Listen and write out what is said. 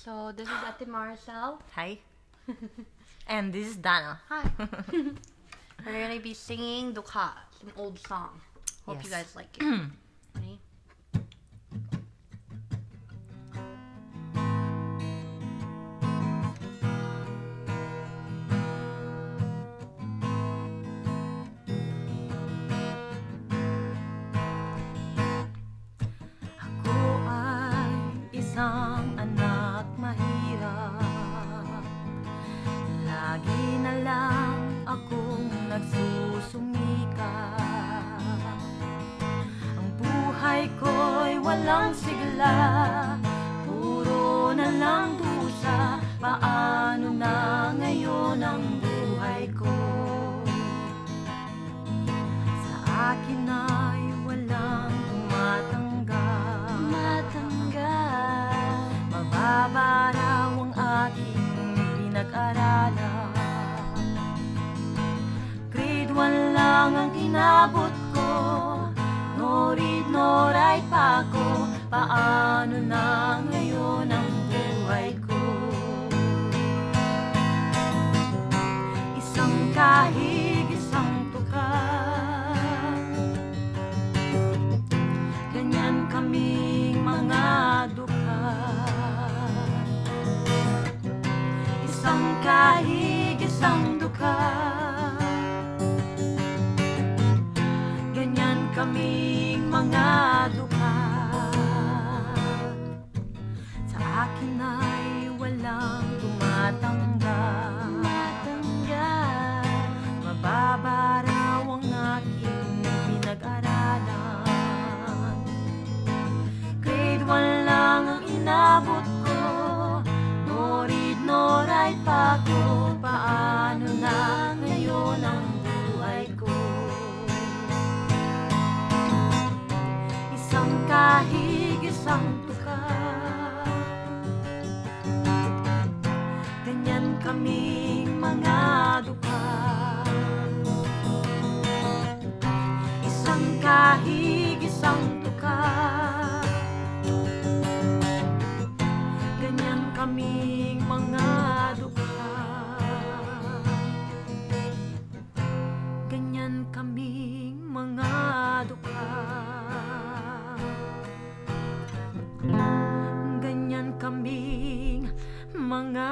So, this is Ate Marcel. Hi. And this is Dana. Hi. We're gonna be singing Dukha, an old song. Hope you guys like it. Ready? Ako ay isang anak mahirap. Lagi na lang akong nagsusumikap. Ang buhay ko'y walang sigla, puro na lang dusa. Paano na ngayon ang buhay ko? Sa akin ay walang mababa raw ang aking pinag-aralan. Grade 1 lang ang kinabot ko, no read, no write pa ako. Paano na ngayon ang buhay ko? Isang kahig, isang tukar, ganyan kaming mga dukha. Isang kahig, isang dukha, ganyan kaming mga dukha. Sa akin ay walang tumatanggap. Mababa raw ang aking pinag-aralan. Grade 1 lang ang inabot ko, no read, no write pa ako. Paano na ngayon ang buhay ko? Isang kahig, isang tukar, ganyan kaming mga dukha. Isang kahig, isang tukar, ganyan kaming mga dukha. Ganyan kaming mga dukha. Ganyan kaming mga